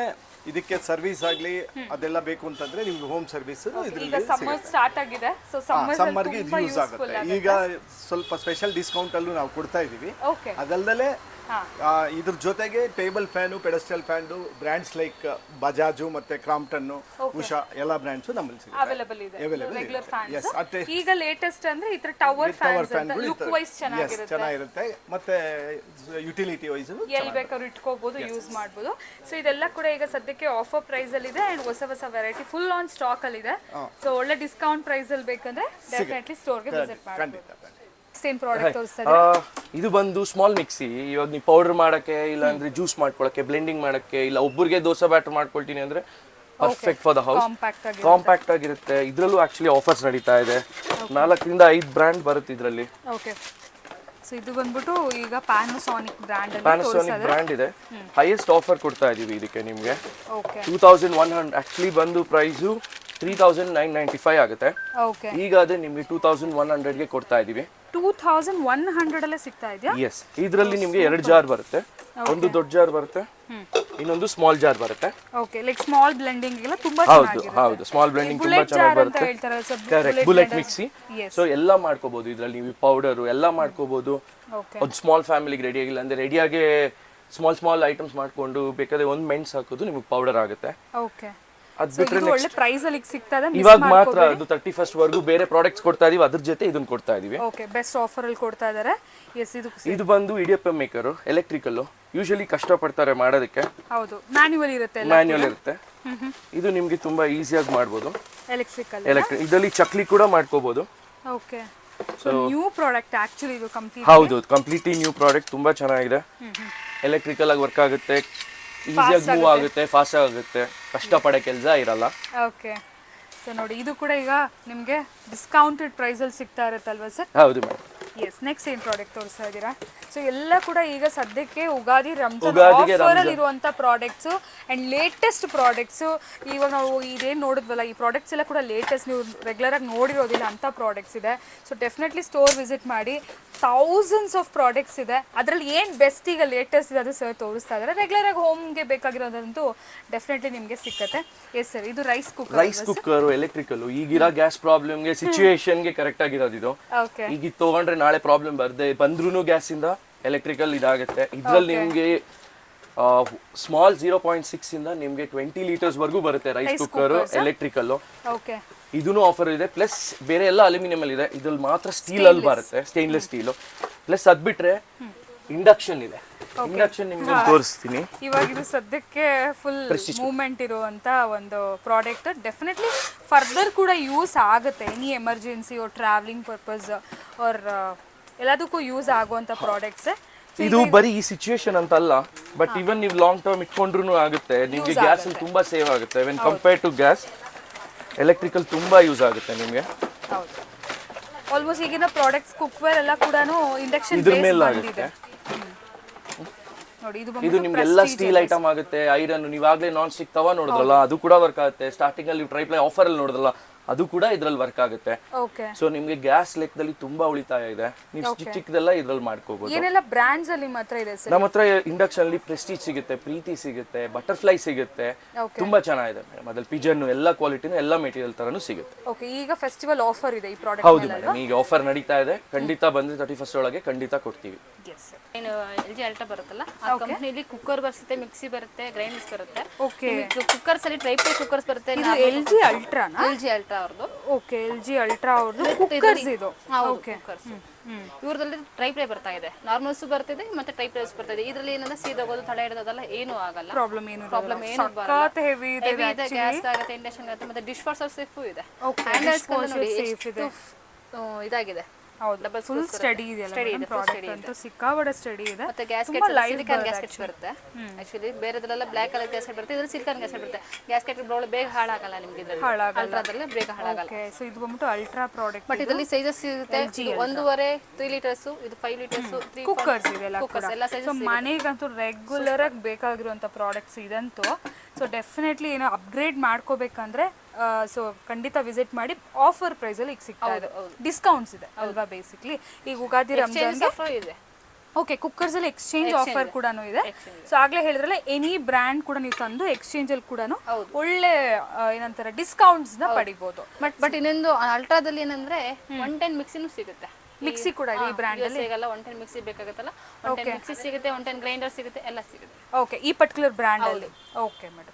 ಇದಕ್ಕೆ ಸರ್ವಿಸ್ ಆಗಲಿ ಅದೆಲ್ಲ ಬೇಕು ಅಂತಂದ್ರೆ ನಿಮ್ಗೆ ಹೋಮ್ ಸರ್ವಿಸ್ ಈಗ ಸಮ್ಮರ್ ಸ್ಟಾರ್ಟ್ ಆಗಿದೆ. ಸೊ ಸಮ್ಮರ್ಗೆ ಇದು ಯೂಸ್ ಆಗುತ್ತೆ. ಈಗ ಸ್ವಲ್ಪ ಸ್ಪೆಷಲ್ ಡಿಸ್ಕೌಂಟ್ ಅಲ್ಲೂ ನಾವು ಕೊಡ್ತಾ ಇದೀವಿ. ಓಕೆ, ಅದಲ್ದಲೆ ಇದ್ರ ಜೊತೆಗೆ table fan, pedestal fan brands like Bajaj ಮತ್ತೆ ಕ್ರಾಂಪ್ಟನ್, ಉಷಾ ಎಲ್ಲ ಬ್ರ್ಯಾಂಡ್ಸ್ ನಮ್ಮಲ್ಲಿ ಸಿಗುತ್ತೆ. ಅವೈಲೇಬಲ್ ಇದೆ ರೆಗ್ಯುಲರ್ ಫ್ಯಾನ್ಸ್. Yes, ಈಗ ಲೇಟೆಸ್ಟ್ ಅಂದ್ರೆ ಈ ತರ ಟವರ್ ಫ್ಯಾನ್ಸ್ ಅಂತ ಲುಕ್ ವೈಸ್ ಚೆನ್ನಾಗಿರುತ್ತೆ ಮತ್ತೆ ಯುಟಿಲಿಟಿ ವೈಸ್ ಎಲ್ಲಿ ಬೇಕಾದ್ರೂ ಇಟ್ಕೋಬಹುದು, ಯೂಸ್ ಮಾಡಬಹುದು. ಸೊ ಇದೆಲ್ಲ ಕೂಡ ಈಗ ಸದ್ಯಕ್ಕೆ ಆಫರ್ ಪ್ರೈಸ್ ಅಲ್ಲಿ ಇದೆ ಅಂಡ್ ಹೊಸ ವೆರೈಟಿ ಫುಲ್ ಆನ್ ಸ್ಟಾಕ್ ಅಲ್ಲಿ ಇದೆ. ಸೊ ಒಳ್ಳೆ ಡಿಸ್ಕೌಂಟ್ ಪ್ರೈಸ್ ಅಲ್ಲಿ ಬೇಕಂದ್ರೆ ಡೆಫಿನೆಟ್ಲಿ ಸ್ಟೋರ್ ಗೆ ವಿಸಿಟ್ ಮಾಡಿ. ಖಂಡಿತ. ಸೇಮ್ ಪ್ರಾಡಕ್ಟ್ ತೋರಿಸ್ತಾರೆ. ಇದು ಬಂದು ಸ್ಮಾಲ್ ಮಿಕ್ಸಿ. ಇವಾಗ ನೀವು ಪೌಡರ್ ಮಾಡಕ್ಕೆ, ಇಲ್ಲ ಅಂದ್ರೆ ಜ್ಯೂಸ್ ಮಾಡ್ಕೊಳಕ್ಕೆ, ಬ್ಲೆಂಡಿಂಗ್ ಮಾಡಕ್ಕೆ, ಇಲ್ಲ ಒಬ್ಬರಿಗೆ ದೋಸೆ ಬ್ಯಾಟರ್ ಮಾಡ್ಕೊಳ್ತೀನಿ ಅಂದ್ರೆ perfect for the house. Compact ಆಗಿರುತ್ತೆ. ಇದರಲ್ಲೂ ಆಕ್ಚುಲಿ ಆಫರ್ಸ್ ನಡೀತಾ ಇದೆ. 4 ರಿಂದ 5 ಬ್ರ್ಯಾಂಡ್ ಬರುತ್ತೆ ಇದರಲ್ಲಿ. ಓಕೆ, ಸೊ ಇದು ಬಂದ್ಬಿಟ್ಟು ಈಗ ಪ್ಯಾನಾಸೋನಿಕ್ ಬ್ರ್ಯಾಂಡ್ ಇದೆ. ಹೈಯೆಸ್ಟ್ ಆಫರ್ ಕೊಡ್ತಾ ಇದೀವಿ ಇದಕ್ಕೆ ನಿಮಗೆ. ಓಕೆ, 2100 ಆಕ್ಚುಲಿ ಬಂದು ಪ್ರೈಸು 3995 ಆಗುತ್ತೆ. ಓಕೆ, ಈಗ ಅದೇ ನಿಮಗೆ 2100 ಗೆ ಕೊಡ್ತಾ ಇದೀವಿ. 2100 ಅಲ್ಲೇ ಸಿಗ್ತಾ ಇದೆಯಾ? ಎಸ್, ಇದರಲ್ಲಿ ನಿಮಗೆ 2 ಜಾರ್ ಬರುತ್ತೆ. ಒಂದು ದೊಡ್ಡ ಜಾರ್ ಬರುತ್ತೆ, ಇನ್ನೊಂದು ಸ್ಮಾಲ್ ಜಾರ್ ಬರುತ್ತೆ. ಓಕೆ, ಲೈಕ್ ಸ್ಮಾಲ್ ಬ್ಲೆಂಡಿಂಗ್ ಎಲ್ಲ ತುಂಬಾ ಹೌದು ಸ್ಮಾಲ್ ಬ್ಲೆಂಡಿಂಗ್ ತುಂಬಾ ಚೆನ್ನಾಗಿ ಬರುತ್ತೆ. Correct, bullet mixie. ಸೊ ಎಲ್ಲ ಮಾಡ್ಕೋಬಹುದು ಇದರಲ್ಲಿ. ನೀವು ಪೌಡರ್ ಎಲ್ಲ ಮಾಡ್ಕೋಬಹುದು. ಒಂದು ಸ್ಮಾಲ್ ಫ್ಯಾಮಿಲಿಗೆ ರೆಡಿ ಆಗಿಲ್ಲ ಅಂದ್ರೆ ರೆಡಿಯಾಗಿ ಸ್ಮಾಲ್ ಐಟಮ್ಸ್ ಮಾಡ್ಕೊಂಡು ಬೇಕಾದ್ರೆ ಒಂದು ಮೆಣಸು ಹಾಕೋದು ನಿಮಗೆ ಪೌಡರ್ ಆಗುತ್ತೆ. ಓಕೆ, ಅದ್ ಬಿಟ್ರೆ ಒಳ್ಳೆ ಪ್ರೈಸ್ ಅಲ್ಲಿ ಸಿಗ್ತಾ ಇದೆ. ಇವಾಗ ಮಾತ್ರ ಅದು 31st ವರೆಗೂ ಬೇರೆ ಪ್ರಾಡಕ್ಟ್ಸ್ ಕೊಡ್ತಾ ಇದೀವಿ, ಅದ್ರ ಜೊತೆ ಇದನ್ನ ಕೊಡ್ತಾ ಇದೀವಿ. ಓಕೆ, ಬೆಸ್ಟ್ ಆಫರ್ ಅಲ್ಲಿ ಕೊಡ್ತಾ ಇದ್ದಾರೆ. ಎಸ್, ಇದು ಬಂದು ಇಡಿಯಪ್ಪಂ ಮೇಕರ್, ಎಲೆಕ್ಟ್ರಿಕಲ್. ಯೂಶಲಿ ಕಷ್ಟ ಪಡ್ತಾರೆ ಮಾಡೋದಕ್ಕೆ. ಹೌದು, ಮ್ಯಾನ್ಯುವಲ್ ಇರುತ್ತೆ. ಇದು ನಿಮ್ಗೆ ತುಂಬಾ ಈಸಿಯಾಗಿ ಮಾಡ್ಬೋದು. ಎಲೆಕ್ಟ್ರಿಕ್ ಇದರಲ್ಲಿ ಚಕ್ಲಿ ಕೂಡ ಮಾಡ್ಕೋಬಹುದು. Okay, so new product actually ಇದು ಹೌದು, ಕಂಪ್ಲೀಟ್ಲಿ ನ್ಯೂ ಪ್ರಾಡಕ್ಟ್. ತುಂಬಾ ಚೆನ್ನಾಗಿದೆ. ಎಲೆಕ್ಟ್ರಿಕಲ್ ಆಗಿ ವರ್ಕ್ ಆಗುತ್ತೆ, ಈಸಿಯಾಗಿ ಮೂವ್ ಆಗುತ್ತೆ, ಫಾಸ್ಟ್ ಆಗುತ್ತೆ, ಕಷ್ಟಪಡೋ ಕೆಲಸ ಇರಲ್ಲ. ಓಕೆ, ಸೊ ನೋಡಿ ಇದು ಕೂಡ ಈಗ ನಿಮಗೆ ಡಿಸ್ಕೌಂಟೆಡ್ ಪ್ರೈಸ್ ಅಲ್ಲಿ ಸಿಗ್ತಾ ಇರುತ್ತಲ್ವಾ ಸರ್? ಹೌದು ಮೇಡಮ್. ಎಸ್, ನೆಕ್ಸ್ಟ್ ಏನ್ ಪ್ರಾಡಕ್ಟ್ ತೋರಿಸ್ತಾ ಇದ್ದೀರಾ? ಸೊ ಎಲ್ಲ ಕೂಡ ಈಗ ಸದ್ಯಕ್ಕೆ ಯುಗಾದಿ ರಂಜಾನ್ ಆಫರ್ ಅಲ್ಲಿ ಇರುವಂತ ಪ್ರಾಡಕ್ಟ್ಸ್ ಅಂಡ್ ಲೇಟೆಸ್ಟ್ ಪ್ರಾಡಕ್ಟ್ಸ್. ಇವಾಗ ನಾವು ಇದೇನು ನೋಡಿದ್ವಲ್ಲ, ಈ ಪ್ರಾಡಕ್ಟ್ಸ್ ಎಲ್ಲ ಕೂಡ ಲೇಟೆಸ್ಟ್, ನೀವು ರೆಗ್ಯುಲರ್ ಆಗಿ ನೋಡಿರೋದಿಲ್ಲ ಅಂತ ಪ್ರಾಡಕ್ಟ್ಸ್ ಇದೆ. ಸೊ ಡೆಫಿನೆಟ್ಲಿ ಸ್ಟೋರ್ ವಿಸಿಟ್ ಮಾಡಿ. ಥೌಸಂಡ್ಸ್ ಆಫ್ ಪ್ರಾಡಕ್ಟ್ಸ್ ಇದೆ. ಅದರಲ್ಲಿ ಏನು ಬೆಸ್ಟ್ ಈಗ ಲೇಟೆಸ್ಟ್ ಇದೆ ಅದು ಸರ್ ತೋರಿಸ್ತಾ ಇದ್ದಾರೆ. ರೆಗ್ಯುಲರ್ ಆಗಿ ಹೋಮ್ಗೆ ಬೇಕಾಗಿರೋದಂತೂ ಡೆಫಿನೆಟ್ಲಿ ನಿಮಗೆ ಸಿಕ್ಕತ್ತೆ. ಎಸ್ ಸರ್, ಇದು ರೈಸ್ ಕುಕ್ಕರ್ ಎಲೆಕ್ಟ್ರಿಕಲ್. ಈಗಿರೋ ಗ್ಯಾಸ್ ಪ್ರಾಬ್ಲಮ್ಗೆ, ಸಿಚುವೇಶನ್ಗೆ ಕರೆಕ್ಟ್ ಆಗಿರೋದು ಇದು. ಈಗ ಇದು ತಗೊಂಡ್ರೆ ನಾಳೆ ಪ್ರಾಬ್ಲಮ್ ಬಂದ್ರೂ ಗ್ಯಾಸ್ ಇಂದ ಎಲೆಕ್ಟ್ರಿಕಲ್ ಇದಾಗುತ್ತೆ. ಇದ್ರಲ್ಲಿ ನಿಮ್ಗೆ ಸ್ಮಾಲ್ 0.6 ಇಂದ ನಿಮ್ಗೆ 20 ಲೀಟರ್ಸ್ ವರೆಗೂ ಬರುತ್ತೆ ರೈಸ್ ಕುಕ್ಕರ್ ಎಲೆಕ್ಟ್ರಿಕಲ್. ಓಕೆ, ಇದೂ ಆಫರ್ ಇದೆ. ಪ್ಲಸ್ ಬೇರೆ ಎಲ್ಲ ಅಲ್ಯೂಮಿನಿಯಂ ಅಲ್ಲಿ ಇದೆ, ಇದ್ರಲ್ಲಿ ಮಾತ್ರ ಸ್ಟೀಲ್ ಅಲ್ಲಿ ಬರುತ್ತೆ, ಸ್ಟೇನ್ಲೆಸ್ ಸ್ಟೀಲ್. ಪ್ಲಸ್ ಅದ್ ಬಿಟ್ರೆ ಇಂಡಕ್ಷನ್ ಇದೆ. ಇಂಡಕ್ಷನ್ ನಿಮ್ಗೆ ತೋರಿಸ್ತೀನಿ. ಇವಾಗ ಇದು ಸದ್ಯಕ್ಕೆ ಫುಲ್ ಮೂವ್ಮೆಂಟ್ ಇರುವಂತ ಒಂದು ಪ್ರಾಡಕ್ಟ್. ಡೆಫಿನೆಟ್ಲಿ ಫರ್ದರ್ ಕೂಡ ಯೂಸ್ ಆಗುತ್ತೆ. Any emergency or travelling purpose or ಎಲ್ಲದಕ್ಕೂ ಯೂಸ್ ಆಗುವಂತ ಪ್ರಾಡಕ್ಟ್ಸ್. ಇದು ಬರೀ ಈ ಸಿಚುವೇಶನ್ ಅಂತ ಅಲ್ಲ, ಬಟ್ ಇವನ್ ನೀವು ಲಾಂಗ್ ಟರ್ಮ್ ಇಟ್ಕೊಂಡ್ರು ಆಗುತ್ತೆ ನಿಮ್ಗೆ. ಗ್ಯಾಸ್ ಅಲ್ಲಿ ತುಂಬಾ ಸೇವ್ ಆಗುತ್ತೆ when compare to gas. Electrical ತುಂಬಾ ಯೂಸ್ ಆಗುತ್ತೆ ನಿಮ್ಗೆ. ಹೌದು, ಆಲ್ಮೋಸ್ಟ್ ಈಗಿನ ಪ್ರಾಡಕ್ಟ್ಸ್ ಕುಕ್ವೇರ್ ಎಲ್ಲ ಕೂಡ ಇಂಡಕ್ಷನ್ ಇದ್ರ ಮೇಲೆ ಆಗುತ್ತೆ. ನೋಡಿ ಇದು ನಿಮ್ಗೆಲ್ಲ ಸ್ಟೀಲ್ ಐಟಮ್ ಆಗುತ್ತೆ. ಐರನ್ ನೀವಾಗ್ಲೇ ನಾನ್ ಸ್ಟಿಕ್ ತವಾ ನೋಡಿದ್ರಲ್ಲ, ಅದು ಕೂಡ ವರ್ಕ್ ಆಗುತ್ತೆ. ಸ್ಟಾರ್ಟಿಂಗ್ ಅಲ್ಲಿ ಟ್ರೈಪ್ಲೈ ಆಫರ್ ಅಲ್ಲಿ ನೋಡಿದ್ರಲ್ಲ, ಅದು ಕೂಡ ಇದ್ರಲ್ಲಿ ವರ್ಕ್ ಆಗುತ್ತೆ. ಓಕೆ, ಸೊ ನಿಮ್ಗೆ ಗ್ಯಾಸ್ ಲೆಕ್ಕದಲ್ಲಿ ತುಂಬಾ ಉಳಿತಾಯ ಇದೆ. ನೀವು ಚಿಕ್ಕದೆಲ್ಲ ಇದ್ರಲ್ಲಿ ಮಾಡ್ಕೋಬಹುದು. ಏನೆಲ್ಲ ಬ್ರ್ಯಾಂಡ್ಸ್ ಅಲ್ಲಿ ಮಾತ್ರ ಇದೆ ಸರ್? ನಮ್ಮ ಹತ್ರ ಇಂಡಕ್ಷನ್ ಅಲ್ಲಿ ಪ್ರೆಸ್ಟೀಜ್ ಸಿಗುತ್ತೆ, ಪ್ರೀತಿ ಸಿಗುತ್ತೆ, ಬಟರ್ಫ್ಲೈ ಸಿಗುತ್ತೆ. ತುಂಬಾ ಚೆನ್ನಾಗಿದೆ ಮೇಡಮ್. ಅದ್ರಲ್ಲಿ ಪಿಜನ್ ಎಲ್ಲ ಕ್ವಾಲಿಟಿನೂ ಎಲ್ಲ ಮೆಟೀರಿಯಲ್ ತರನು ಸಿಗುತ್ತೆ. ಓಕೆ, ಈಗ ಫೆಸ್ಟಿವಲ್ ಆಫರ್ ಇದೆ ಈ ಪ್ರಾಡಕ್ಟ್. ಹೌದು ಮೇಡಮ್, ಈಗ ಆಫರ್ ನಡೀತಾ ಇದೆ. ಖಂಡಿತ ಬಂದ್ರೆ 31st ಒಳಗೆ ಖಂಡಿತ ಕೊಡ್ತೀವಿ. ಏನು LG ಅಲ್ಟ್ರಾ ಬರುತ್ತಲ್ಲ, ಆ ಕಂಪನಿಲಿ ಕುಕ್ಕರ್ ಬರುತ್ತೆ, ಮಿಕ್ಸಿ ಬರುತ್ತೆ, ಗ್ರೈಂಡರ್ಸ್ ಬರುತ್ತೆ. ಓಕೆ, ಕುಕ್ಕರ್ಸ್ ಅಲ್ಲಿ ಟ್ರೈಪ್ ಕುಕ್ಕರ್ಸ್ ಬರುತ್ತೆ. ಇದು LG ಅಲ್ಟ್ರಾನಾ? LG ಅಲ್ಟ್ರಾ ಅವ್ರದ್ದು. ಓಕೆ, LG ಅಲ್ಟ್ರಾ ಅವ್ರದ್ದು ಕುಕ್ಕರ್ಸ್ ಇದು. ಓಕೆ, ಕುಕ್ಕರ್ಸ್ ಇವ್ರದಲ್ಲಿ ಟ್ರೈಪ್ ಬರ್ತಾ ಇದೆ, ನಾರ್ಮಲ್ಸ್ ಬರ್ತಿದೆ ಮತ್ತೆ ಟ್ರೈಪ್ ಬರ್ತಾ ಇದೆ. ಇದರಲ್ಲಿ ಏನಂದ್ರೆ ಸೀದೋಗೋದು, ತಡೆ ಹಿಡಿದೋದಲ್ಲ ಏನು ಆಗಲ್ಲ. ಪ್ರಾಬ್ಲಮ್ ಏನು ಬರಲ್ಲ. ಹೆವಿ ಇದೆ, ಗ್ಯಾಸ್ ಆಗುತ್ತೆ, ಇಂಡಕ್ಷನ್ ಆಗುತ್ತೆ, ಮತ್ತೆ ಡಿಶ್ ವಾಷರ್ ಸೇಫ್ ಇದೆ. ಹ್ಯಾಂಡಲ್ಸ್ ನೋಡಿ ಎಷ್ಟು ಇದಾಗಿದೆ. ಹೌದು, ಫುಲ್ ಸ್ಟಡಿ ಇದೆ ಪ್ರಾಡಕ್ಟ್ ಅಂತ. ಸಿಕ್ಕಾಬಡ ಸ್ಟಡಿ ಇದೆ. ಮತ್ತೆ ಗ್ಯಾಸ್ಕೆಟ್ ಸಿಲಿಕಾನ್ ಗ್ಯಾಸ್ಕೆಟ್ ಬರುತ್ತೆ. ಆಕ್ಚುಲಿ ಬೇರೆದ್ರೆಲ್ಲ ಬ್ಲಾಕ್ ಕಲರ್ ಗ್ಯಾಸ್ಕೆಟ್ ಬರುತ್ತೆ, ಇದ್ರಲ್ಲಿ ಸಿಲಿಕಾನ್ ಗ್ಯಾಸ್ಕೆಟ್ ಬರುತ್ತೆ. ಗ್ಯಾಸ್ಕೆಟ್ ಬೇಗ ಹಾಳಾಗಲ್ಲ ನಿಮ್ಗೆ. ಇದ್ರಲ್ಲಿ ಅಲ್ಟ್ರಾದಲ್ಲಿ ಬೇಗ ಹಾಳಾಗಲ್ಲ. ಓಕೆ, ಸೊ ಇದು ಬಂದ್ಬಿಟ್ಟು ಅಲ್ಟ್ರಾ ಪ್ರಾಡಕ್ಟ್. ಬಟ್ ಇದರಲ್ಲಿ ಸೈಜಸ್ ಇರುತ್ತೆ. 1.5 3 ಲೀಟರ್ಸ್, ಇದು 5 ಲೀಟರ್ಸ್, ಕುಕ್ಕರ್ಸ್ ಇದೆಲ್ಲ ಕುಕ್ಕರ್ಸ್ ಎಲ್ಲ ಸೈಜಸ್. ಸೊ ಮನೆಗಂತೂ ರೆಗ್ಯುಲರ್ ಆಗಿ ಬೇಕಾಗಿರುವಂತ ಪ್ರಾಡಕ್ಟ್ಸ್ ಇದಂತೂ. ಸೊ ಡೆಫಿನೆಟ್ಲಿ ಏನೋ ಅಪ್ಗ್ರೇಡ್ ಮಾಡ್ಕೋಬೇಕಂದ್ರೆ ಸೊ ಖಂಡಿತ ವಿಸಿಟ್ ಮಾಡಿ. ಆಫರ್ ಪ್ರೈಸ್ ಅಲ್ಲಿ ಈಗ ಸಿಗ್ತಾ ಇದೆ, ಡಿಸ್ಕೌಂಟ್ಸ್ ಇದೆ ಅಲ್ವಾ ಬೇಸಿಕ್ಲಿ. ಈಗ ಉಗಾದಿ ರಂಜಾನ್ ಇದೆ. ಓಕೆ, ಕುಕ್ಕರ್ಸ್ ಅಲ್ಲಿ ಎಕ್ಸ್ಚೇಂಜ್ ಆಫರ್ ಕೂಡ ಇದೆ. ಸೊ ಆಗ್ಲೇ ಹೇಳಿದ್ರಲ್ಲ, ಎನಿ ಬ್ರ್ಯಾಂಡ್ ಕೂಡ ನೀವು ತಂದು ಎಕ್ಸ್ಚೇಂಜ್ ಅಲ್ಲಿ ಕೂಡ ಒಳ್ಳೆ ಏನಂತಾರೆ ಡಿಸ್ಕೌಂಟ್ಸ್ ನ ಪಡಿಬಹುದು. ಬಟ್ ಇನ್ನೊಂದು ಅಲ್ಟ್ರಾದಲ್ಲಿ ಏನಂದ್ರೆ 110 ಮಿಕ್ಸಿನೂ ಸಿಗುತ್ತೆ. ಮಿಕ್ಸಿ ಕೂಡ ಇದೆ ಈ ಬ್ರ್ಯಾಂಡ್ ಅಲ್ಲಿ. ಸಿಗಲ್ಲ 110 ಮಿಕ್ಸಿ ಬೇಕಾಗುತ್ತಲ್ಲ, 110 ಮಿಕ್ಸಿ ಸಿಗುತ್ತೆ, 110 ಗ್ರೈಂಡರ್ ಸಿಗುತ್ತೆ, ಎಲ್ಲ ಸಿಗುತ್ತೆ. ಓಕೆ, ಈ ಪರ್ಟಿಕ್ಯುಲರ್ ಬ್ರ್ಯಾಂಡ್ ಅಲ್ಲಿ. ಓಕೆ ಮೇಡಮ್,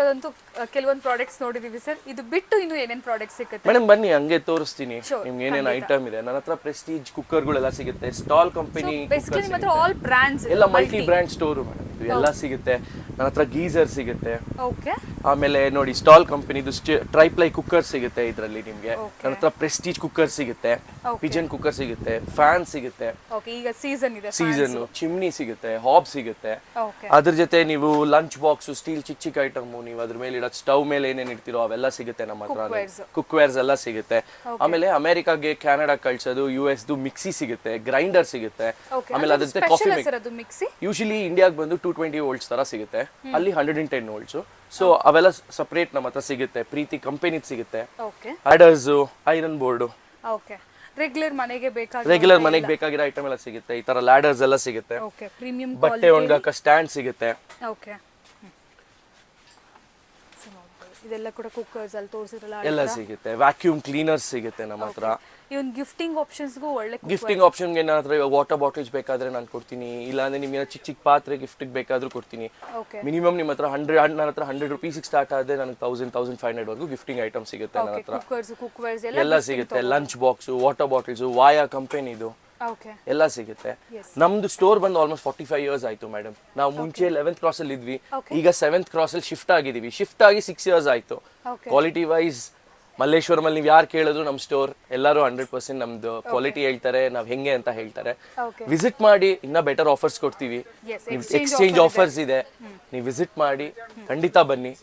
ಅದಂತೂ ಕೆಲವೊಂದು ಪ್ರಾಡಕ್ಟ್ಸ್ ನೋಡಿದೀವಿ ಸರ್. ಇದು ಬಿಟ್ಟು ಇನ್ನು ಏನೇನ್ ಪ್ರಾಡಕ್ಟ್ಸ್ ಸಿಗುತ್ತೆ ಮೇಡಮ್? ಬನ್ನಿ ಹಂಗೆ ತೋರಿಸ್ತೀನಿ ನಿಮ್ಗೆ ಏನೇನು ಐಟಮ್ ಇದೆ. ನನ್ನ ಹತ್ರ ಪ್ರೆಸ್ಟೀಜ್ ಕುಕ್ಕರ್ಗಳೆಲ್ಲ ಸಿಗುತ್ತೆ. ಸ್ಟಾಲ್ ಕಂಪನಿ ಬೇಸಿಕಲಿ ಮಾತ್ರ ಆಲ್ ಬ್ರ್ಯಾಂಡ್ಸ್ ಎಲ್ಲ ಮಲ್ಟಿ ಬ್ರ್ಯಾಂಡ್ ಸ್ಟೋರು ಮೇಡಮ್. ಇದು ಎಲ್ಲ ಸಿಗುತ್ತೆ. ನನ್ನ ಹತ್ರ ಗೀಸರ್ ಸಿಗುತ್ತೆ. ಓಕೆ, ಆಮೇಲೆ ನೋಡಿ ಸ್ಟಾಲ್ ಕಂಪನಿದು ಟ್ರೈಪ್ಲೈ ಕುಕ್ಕರ್ ಸಿಗುತ್ತೆ ಇದರಲ್ಲಿ ನಿಮ್ಗೆ. ನನ್ನ ಹತ್ರ ಪ್ರೆಸ್ಟೀಜ್ ಕುಕ್ಕರ್ ಸಿಗುತ್ತೆ, ಪಿಜನ್ ಕುಕ್ಕರ್ ಸಿಗುತ್ತೆ, ಫ್ಯಾನ್ ಸಿಗುತ್ತೆ. ಓಕೆ, ಈಗ ಸೀಸನ್ ಇದೆ, ಸೀಸನ್ ಚಿಮ್ನಿ ಸಿಗುತ್ತೆ, ಹಾಬ್ ಸಿಗುತ್ತೆ. ಓಕೆ, ಅದ್ರ ಜೊತೆ ನೀವು ಲಂಚ್ ಬಾಕ್ಸ್, ಸ್ಟೀಲ್ ಚಿಕ್ಕ ಚಿಕ್ಕ ಐಟಮ್, ನೀವು ಅದ್ರ ಮೇಲೆ ಇಡೋ ಸ್ಟವ್ ಮೇಲೆ ಏನೇನ್ ಇಡ್ತಿರೋ ಅವೆಲ್ಲ ಸಿಗುತ್ತೆ ನಮ್ಮ ಹತ್ರ. ಕುಕ್ವೇರ್ಸ್ ಎಲ್ಲ ಸಿಗುತ್ತೆ. ಆಮೇಲೆ ಅಮೆರಿಕಾಗೆ, ಕ್ಯಾನಡಾ ಕಳ್ಸೋದು, US ಮಿಕ್ಸಿ ಸಿಗುತ್ತೆ, ಗ್ರೈಂಡರ್ ಸಿಗುತ್ತೆ. ಆಮೇಲೆ ಅದ್ರ ಜೊತೆ ಕಾಫಿ ಮಿಕ್ಸಿ ಯೂಶಲಿ ಇಂಡಿಯಾಗೆ ಬಂದು 220 ವೋಲ್ಟ್ಸ್ ತರ ಸಿಗುತ್ತೆ, ಅಲ್ಲಿ 110 ವೋಲ್ಟ್ಸ್. ಸೊ ಅವೆಲ್ಲ ಸಪರೇಟ್ ನಮ್ಮ ಹತ್ರ ಸಿಗುತ್ತೆ. ಪ್ರೀತಿ ಕಂಪನಿ ಸಿಗುತ್ತೆ. ಆಡರ್ಸ್, ಐರನ್ ಬೋರ್ಡು, ರೆಗ್ಯುಲರ್ ಮನೆಗೆ ಬೇಕಾಗಿರೋ ಐಟಮ್ ಎಲ್ಲ ಸಿಗುತ್ತೆ. ಈ ತರ ಲ್ಯಾಡರ್ಸ್ ಎಲ್ಲ ಸಿಗುತ್ತೆ. ಪ್ರೀಮಿಯಂ ಬಟ್ಟೆ ಒಣಗಾಕ ಸ್ಟ್ಯಾಂಡ್ ಸಿಗುತ್ತೆ. ಓಕೆ, ಇದೆಲ್ಲ ಕೂಡ ಕುಕ್ಕರ್ಸ್ ಅಲ್ಲಿ ತೋರಿಸಿರಲ್ಲ ಎಲ್ಲ ಸಿಗುತ್ತೆ. ವ್ಯಾಕ್ಯೂಮ್ ಕ್ಲೀನರ್ಸ್ ಸಿಗುತ್ತೆ ನಮ್ಮ ಹತ್ರ. ಇವನ್ ಗಿಫ್ಟಿಂಗ್ ಆಪ್ಷನ್ಸ್ಗೂ ಒಳ್ಳೆ ಗಿಫ್ಟಿಂಗ್ ಆಪ್ಷನ್ಗೆ ನನ್ನ ಹತ್ರ ವಾಟರ್ ಬಾಟಲ್ಸ್ ಬೇಕಾದ್ರೆ ನಾನು ಕೊಡ್ತೀನಿ. ಇಲ್ಲಾಂದ್ರೆ ನಿಮ್ಗೆ ಚಿಕ್ಕ ಚಿಕ್ಕ ಪಾತ್ರೆ ಗಿಫ್ಟಿಗೆ ಬೇಕಾದ್ರೂ ಕೊಡ್ತೀನಿ. ಮಿನಿಮಮ್ ನಿಮ್ಮ ಹತ್ರ 100 ನನ್ನ ಹತ್ರ 100 ರೂಪೀಸ್ ಸ್ಟಾರ್ಟ್ ಆದ್ರೆ ನನಗೆ 1000-1500 ವರೆಗೂ ಗಿಫ್ಟಿಂಗ್ ಐಟಮ್ ಸಿಗುತ್ತೆ ನನ್ನ ಹತ್ರ. ಎಲ್ಲ ಸಿಗುತ್ತೆ. ಲಂಚ್ ಬಾಕ್ಸ್, ವಾಟರ್ ಬಾಟಲ್ಸ್, ವಾಯಾ ಕಂಪನಿದು ಎಲ್ಲ ಸಿಗುತ್ತೆ. ನಮ್ದು ಸ್ಟೋರ್ ಬಂದು ಆಲ್ಮೋಸ್ಟ್ 45 ಇಯರ್ಸ್ ಆಯ್ತು ಮೇಡಮ್. ನಾವು ಮುಂಚೆ 11th ಕ್ರಾಸ್ ಅಲ್ಲಿ ಇದ್ವಿ, ಈಗ 7th ಕ್ರಾಸ್ ಅಲ್ಲಿ ಶಿಫ್ಟ್ ಆಗಿದೀವಿ. ಶಿಫ್ಟ್ ಆಗಿ 6 ಇಯರ್ಸ್ ಆಯ್ತು. ಕ್ವಾಲಿಟಿ ವೈಸ್ ಮಲ್ಲೇಶ್ವರಂ ಅಲ್ಲಿ ನೀವು ಯಾರು ಕೇಳಿದ್ರು ನಮ್ಮ ಸ್ಟೋರ್ ಎಲ್ಲರೂ 100% ನಮ್ದು ಕ್ವಾಲಿಟಿ ಹೇಳ್ತಾರೆ, ನಾವ್ ಹೆಂಗೆ ಅಂತ ಹೇಳ್ತಾರೆ. ವಿಸಿಟ್ ಮಾಡಿ, ಇನ್ನ ಬೆಟರ್ ಆಫರ್ಸ್ ಕೊಡ್ತೀವಿ. ಎಕ್ಸ್ಚೇಂಜ್ ಆಫರ್ಸ್ ಇದೆ, ನೀವು ವಿಸಿಟ್ ಮಾಡಿ ಖಂಡಿತ ಬನ್ನಿ.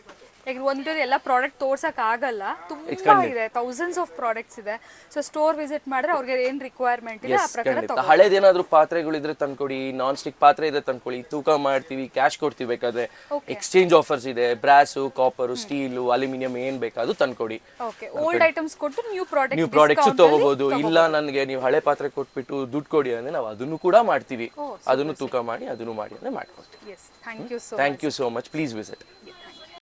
ಯಾಕಂದ್ರೆ ಒಂದೇ ಎಲ್ಲ ಪ್ರಾಡಕ್ಟ್ ತೋರ್ಸಕ್ ಆಗಲ್ಲ, ತುಂಬಾ ಇದೆ, ಥೌಸಂಡ್ಸ್ ಆಫ್ ಪ್ರಾಡಕ್ಟ್ಸ್ ಇದೆ. ಸೊ ಸ್ಟೋರ್ ವಿಸಿಟ್ ಮಾಡಿದ್ರೆ ಅವ್ರಿಗೆ ಏನ್ ರಿಕ್ವೈರ್ಮೆಂಟ್ ಇದೆ ಆ ಪ್ರಕಾರ ತಗೊಳ್ಳಿ. ಹಳೇದೇನಾದ್ರೂ ಪಾತ್ರೆಗಳಿದ್ರೆ ತಂದ್ಕೊಡಿ, ನಾನ್ ಸ್ಟಿಕ್ ಪಾತ್ರೆ ಇದ್ರೆ ತಂದ್ಕೊಳ್ಳಿ, ತೂಕ ಮಾಡ್ತೀವಿ, ಕ್ಯಾಶ್ ಕೊಡ್ತೀವಿ. ಬೇಕಾದ್ರೆ ಎಕ್ಸ್ಚೇಂಜ್ ಆಫರ್ಸ್ ಇದೆ. ಬ್ರಾಸು, ಕಾಪರ್, ಸ್ಟೀಲು, ಅಲ್ಯೂಮಿನಿಯಂ ಏನ್ ಬೇಕಾದ್ರೂ ತಂದ್ಕೊಡಿ. ಓಲ್ಡ್ ಐಟಮ್ಸ್ ಕೊಟ್ಟು ನ್ಯೂ ಪ್ರಾಡಕ್ಟ್ಸ್ ತಗೋಬಹುದು. ಇಲ್ಲ ನನಗೆ ನೀವು ಹಳೆ ಪಾತ್ರೆ ಕೊಟ್ಬಿಟ್ಟು ದುಡ್ಡು ಕೊಡಿ ಅಂದ್ರೆ ನಾವು ಅದನ್ನು ಕೂಡ ಮಾಡ್ತೀವಿ. ಅದನ್ನು ತೂಕ ಮಾಡಿ, ಅದನ್ನು ಮಾಡಿ ಅಂದ್ರೆ ಮಾಡ್ಕೊಡ್ತೀವಿ. Thank you thank you so much. Please visit.